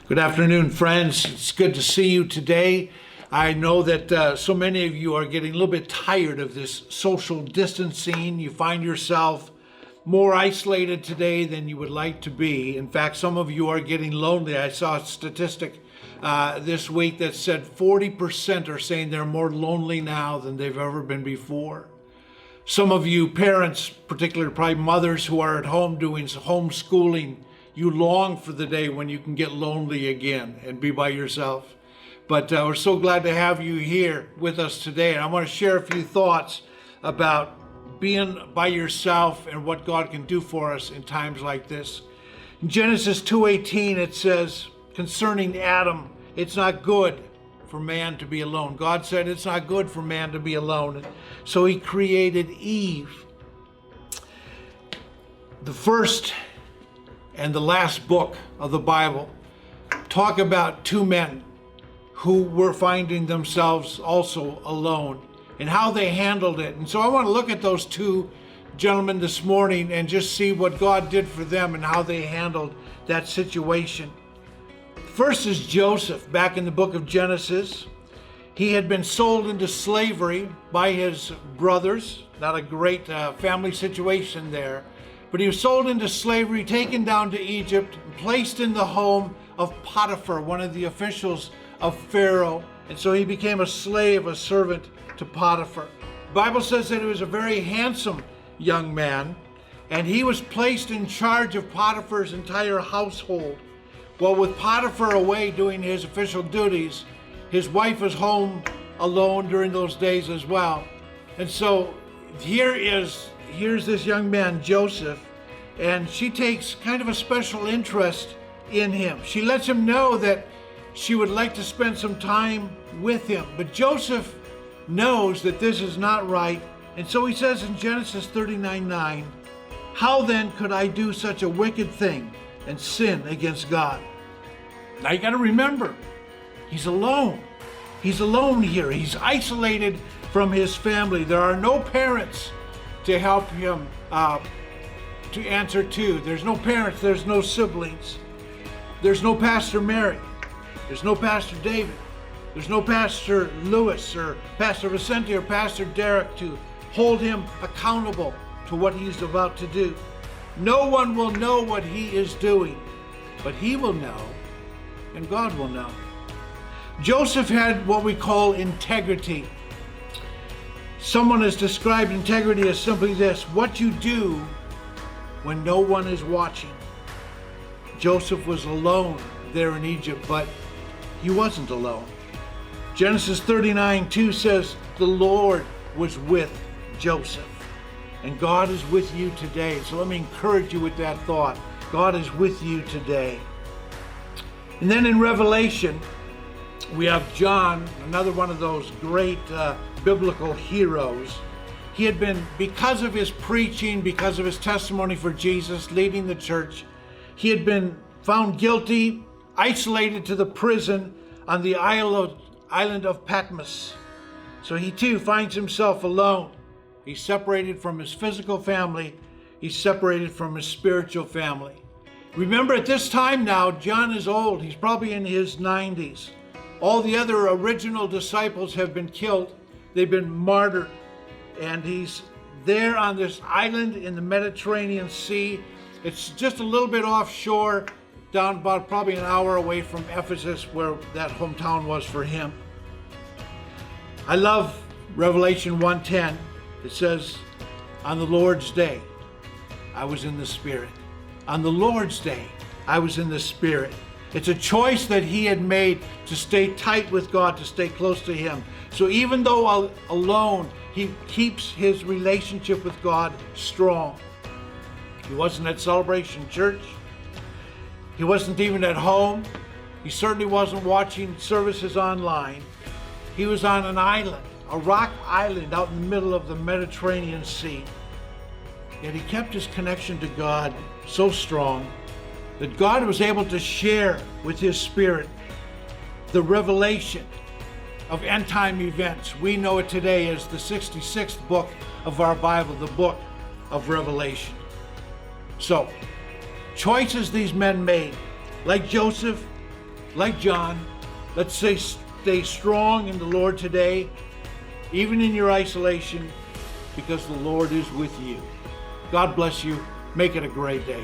Good afternoon, friends. It's good to see you today. I know that so many of you are getting a little bit tired of this social distancing. You find yourself more isolated today than you would like to be. In fact, some of you are getting lonely. I saw a statistic this week that said 40% are saying they're more lonely now than they've ever been before. Some of you parents, particularly probably mothers who are at home doing homeschooling, you long for the day when you can get lonely again and be by yourself. But we're so glad to have you here with us today. And I want to share a few thoughts about being by yourself and what God can do for us in times like this. In Genesis 2:18, it says concerning Adam, it's not good for man to be alone. God said it's not good for man to be alone. So he created Eve. The first and the last book of the Bible talk about two men who were finding themselves also alone and how they handled it. And so I want to look at those two gentlemen this morning and just see what God did for them and how they handled that situation. First is Joseph, back in the book of Genesis. He had been sold into slavery by his brothers. Not a great family situation there. But he was sold into slavery, taken down to Egypt, placed in the home of Potiphar, one of the officials of Pharaoh. And so he became a slave, a servant to Potiphar. The Bible says that he was a very handsome young man, and he was placed in charge of Potiphar's entire household. Well, with Potiphar away doing his official duties, his wife was home alone during those days as well. And so here's this young man, Joseph, and she takes kind of a special interest in him. She lets him know that she would like to spend some time with him. But Joseph knows that this is not right. And so he says in Genesis 39:9, how then could I do such a wicked thing and sin against God? Now you got to remember, he's alone. He's alone here. He's isolated from his family. There are no parents to help him to answer to. There's no parents, there's no siblings. There's no Pastor Mary. There's no Pastor David. There's no Pastor Lewis or Pastor Vicente or Pastor Derek to hold him accountable to what he's about to do. No one will know what he is doing, but he will know, and God will know. Joseph had what we call integrity. Someone has described integrity as simply this: what you do when no one is watching. Joseph was alone there in Egypt, but he wasn't alone. Genesis 39:2 says the Lord was with Joseph, and God is with you today. So let me encourage you with that thought. God is with you today. And then in Revelation, we have John, another one of those great biblical heroes. He had been, because of his preaching, because of his testimony for Jesus, leading the church, he had been found guilty, isolated to the prison on the island of Patmos. So he too finds himself alone. He's separated from his physical family. He's separated from his spiritual family. Remember, at this time now, John is old. He's probably in his 90s. All the other original disciples have been killed. They've been martyred. And he's there on this island in the Mediterranean Sea. It's just a little bit offshore, down about probably an hour away from Ephesus, where that hometown was for him. I love Revelation 1:10. It says, on the Lord's day, I was in the Spirit. On the Lord's day, I was in the Spirit. It's a choice that he had made to stay tight with God, to stay close to him. So even though alone, he keeps his relationship with God strong. He wasn't at Celebration Church. He wasn't even at home. He certainly wasn't watching services online. He was on an island, a rock island out in the middle of the Mediterranean Sea. Yet he kept his connection to God so strong that God was able to share with his Spirit the revelation of end-time events. We know it today as the 66th book of our Bible, the book of Revelation. So, choices these men made, like Joseph, like John, let's stay strong in the Lord today, even in your isolation, because the Lord is with you. God bless you. Make it a great day.